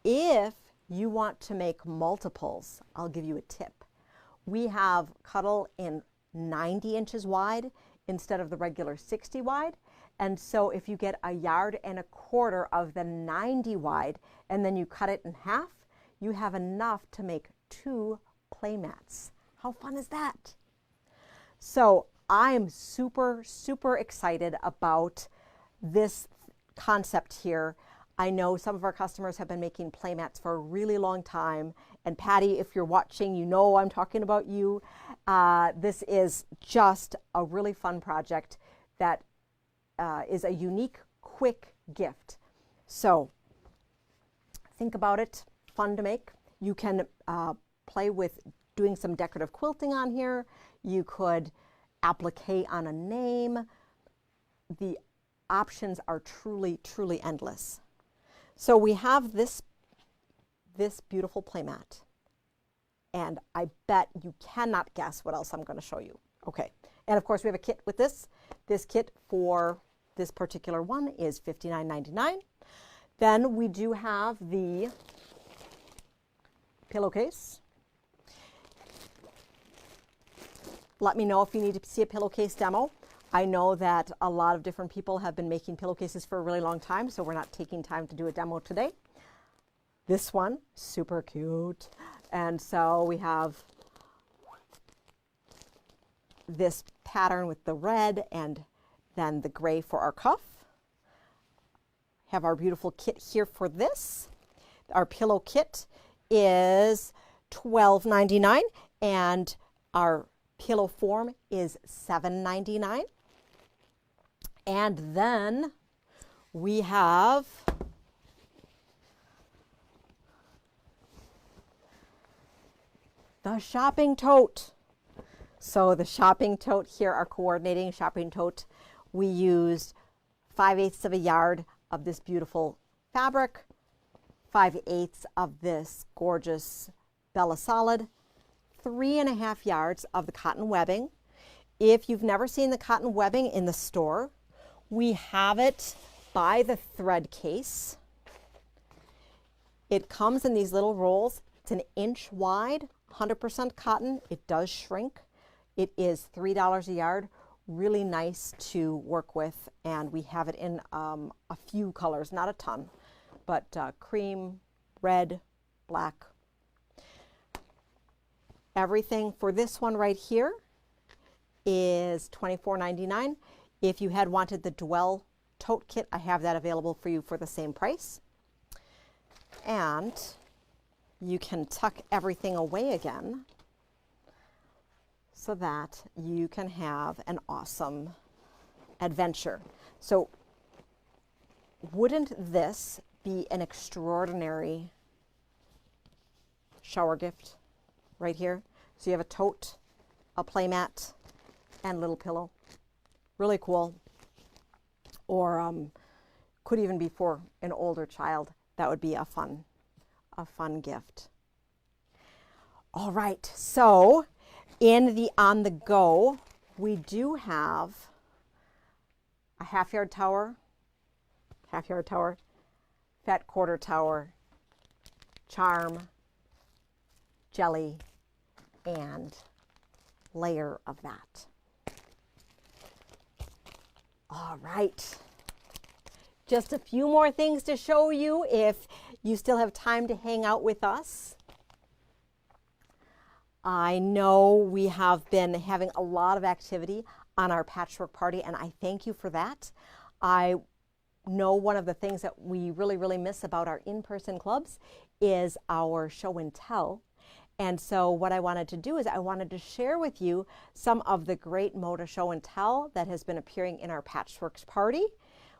If you want to make multiples, I'll give you a tip. We have cuddle in 90 inches wide instead of the regular 60 wide. And so if you get 1.25 yards of the 90 wide and then you cut it in half, you have enough to make 2 playmats. How fun is that? So I am super, super excited about this concept here. I know some of our customers have been making playmats for a really long time. And Patty, if you're watching, you know I'm talking about you. This is just a really fun project that is a unique, quick gift. So think about it, fun to make. You can play with doing some decorative quilting on here. You could applique on a name. The options are truly, truly endless. So we have this beautiful playmat, and I bet you cannot guess what else I'm going to show you. Okay, and of course we have a kit with this. This kit for this particular one is $59.99. Then we do have the pillowcase. Let me know if you need to see a pillowcase demo. I know that a lot of different people have been making pillowcases for a really long time, so we're not taking time to do a demo today. This one, super cute. And so we have this pattern with the red and then the gray for our cuff. Have our beautiful kit here for this. Our pillow kit is $12.99 and our pillow form is $7.99. And then we have the shopping tote. So the shopping tote here, our coordinating shopping tote, we used 5/8 of a yard of this beautiful fabric, 5/8 of this gorgeous Bella Solid, 3.5 yards of the cotton webbing. If you've never seen the cotton webbing in the store, we have it by the thread case. It comes in these little rolls. It's 1 inch wide, 100% cotton. It does shrink. It is $3 a yard. Really nice to work with, and we have it in a few colors, not a ton, but cream, red, black. Everything for this one right here is $24.99. If you had wanted the Dwell Tote Kit, I have that available for you for the same price. And you can tuck everything away again so that you can have an awesome adventure. So wouldn't this be an extraordinary shower gift right here? So you have a tote, a playmat, and a little pillow. Really cool. Or could even be for an older child. That would be a fun gift. All right, so In the on the go, we do have a half-yard tower, fat quarter tower, charm, jelly, and layer of that. All right. Just a few more things to show you if you still have time to hang out with us. I know we have been having a lot of activity on our patchwork party, and I thank you for that. I know one of the things that we really miss about our in-person clubs is our show and tell. And so what I wanted to do is I wanted to share with you some of the great Moda show and tell that has been appearing in our Patchworks party.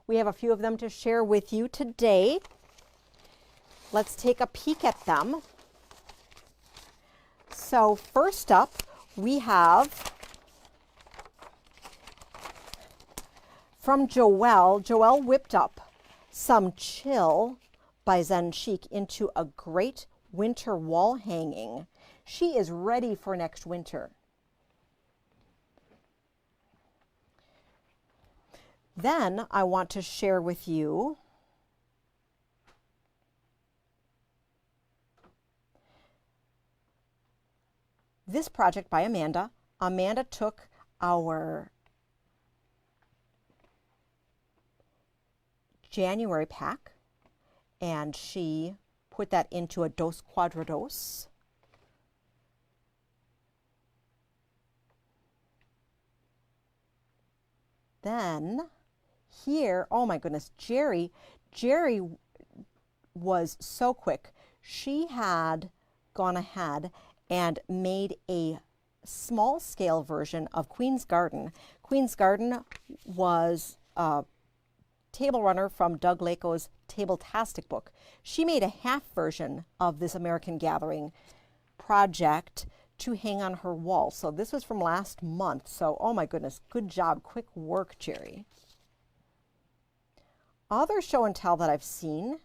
We have a few of them to share with you today. Let's take a peek at them. So first up, we have from Joelle. Joelle whipped up some Chill by Zen Chic into a great winter wall hanging. She is ready for next winter. Then I want to share with you this project by Amanda. Amanda took our January pack and she put that into a dos quadrados. Then here, oh my goodness, Jerry was so quick. She had gone ahead and made a small scale version of Queen's Garden. Queen's Garden was a table runner from Doug Lako's Table-tastic book. She made a half version of this American Gathering project to hang on her wall. So this was from last month. So, oh my goodness, good job. Quick work, Jerry. Other show and tell that I've seen,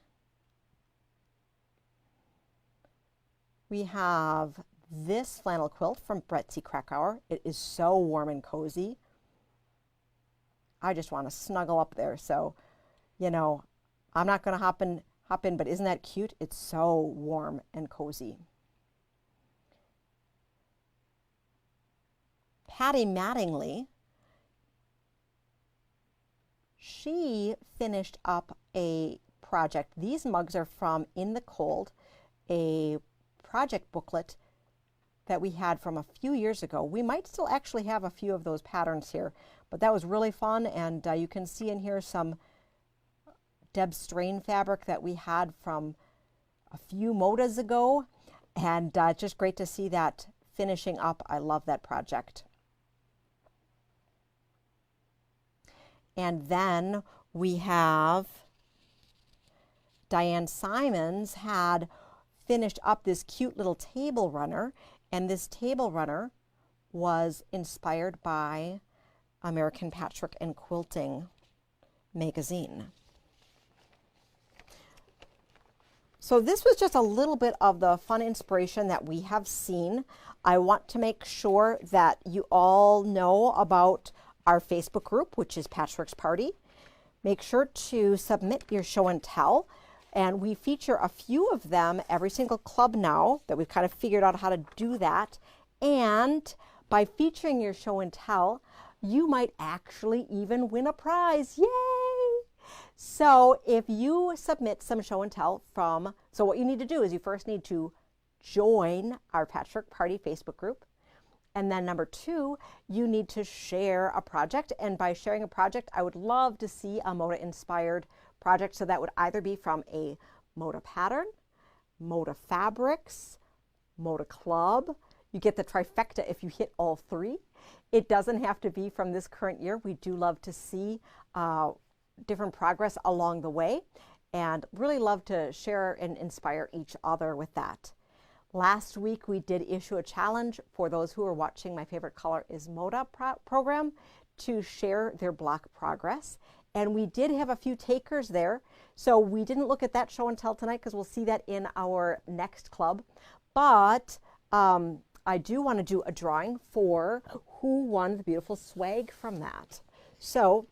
we have this flannel quilt from Betsy Krakauer. It is so warm and cozy. I just want to snuggle up there. So, you know, I'm not going to hop in, but isn't that cute? It's so warm and cozy. Patty Mattingly, she finished up a project. These mugs are from In the Cold, a project booklet that we had from a few years ago. We might still actually have a few of those patterns here, but that was really fun. And you can see in here some Deb Strain fabric that we had from a few Modas ago. And just great to see that finishing up. I love that project. And then we have Diane Simons had finished up this cute little table runner, and this table runner was inspired by American Patchwork and Quilting magazine. So this was just a little bit of the fun inspiration that we have seen. I want to make sure that you all know about our Facebook group, which is Patchworks Party. Make sure to submit your show and tell. And we feature a few of them every single club now that we've kind of figured out how to do that. And by featuring your show and tell, you might actually even win a prize. Yay! So if you submit some show and tell so what you need to do is you first need to join our Patchwork Party Facebook group. And then number 2, you need to share a project. And by sharing a project, I would love to see a Moda inspired project. So that would either be from a Moda pattern, Moda fabrics, Moda club. You get the trifecta if you hit all 3. It doesn't have to be from this current year. We do love to see different progress along the way, and really love to share and inspire each other with that. Last week we did issue a challenge for those who are watching My Favorite Color is Moda program to share their block progress. And we did have a few takers there. So we didn't look at that show and tell tonight because we'll see that in our next club. But I do want to do a drawing for who won the beautiful swag from that. So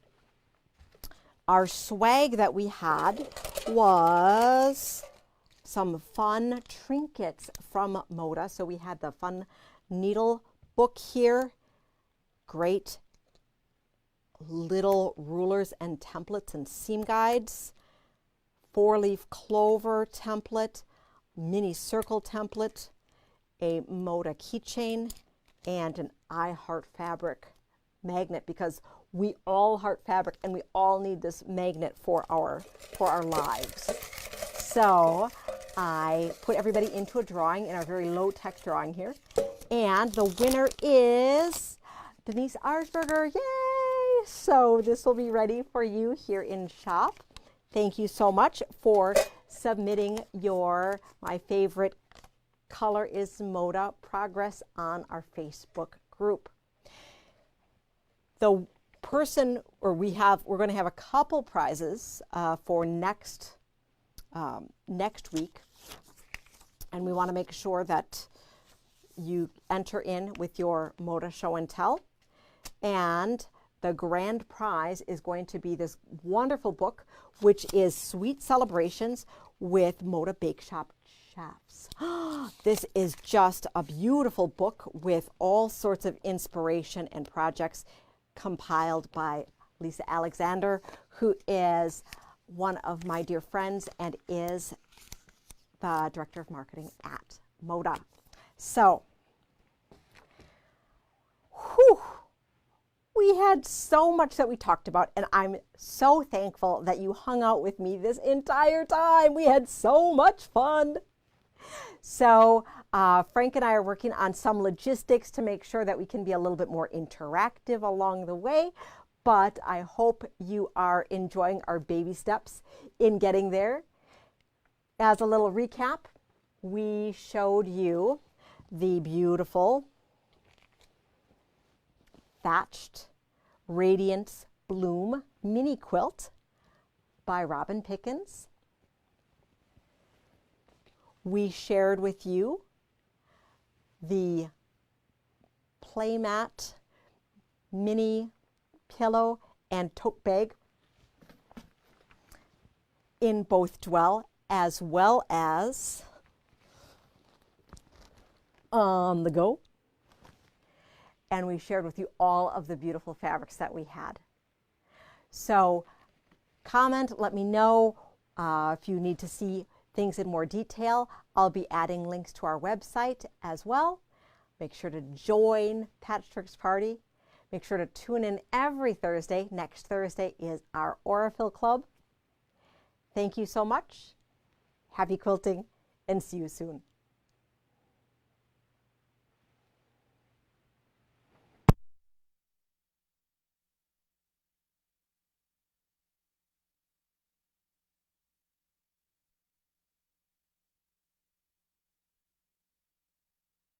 our swag that we had was some fun trinkets from Moda. So we had the fun needle book here, great little rulers and templates and seam guides, 4-leaf clover template, mini circle template, a Moda keychain, and an I Heart Fabric magnet, because we all heart fabric and we all need this magnet for our lives. So I put everybody into a drawing, in our very low-tech drawing here, and the winner is Denise Arsberger. Yay! So this will be ready for you here in shop. Thank you so much for submitting your My Favorite Color is Moda progress on our Facebook group. The person, or we're going to have a couple prizes for next week, and we want to make sure that you enter in with your Moda show and tell. And the grand prize is going to be this wonderful book, which is Sweet Celebrations with Moda Bake Shop Chefs. This is just a beautiful book with all sorts of inspiration and projects compiled by Lisa Alexander, who is one of my dear friends and is the Director of Marketing at Moda. So, whew, we had so much that we talked about, and I'm so thankful that you hung out with me this entire time. We had so much fun. So Frank and I are working on some logistics to make sure that we can be a little bit more interactive along the way, but I hope you are enjoying our baby steps in getting there. As a little recap, we showed you the beautiful thatched Radiance Bloom mini quilt by Robin Pickens. We shared with you the playmat mini pillow and tote bag in both dwell as well as on the go. And we shared with you all of the beautiful fabrics that we had. So comment, let me know if you need to see things in more detail. I'll be adding links to our website as well. Make sure to join Patchworks Party. Make sure to tune in every Thursday. Next Thursday is our Aurafill Club. Thank you so much. Happy quilting, and see you soon.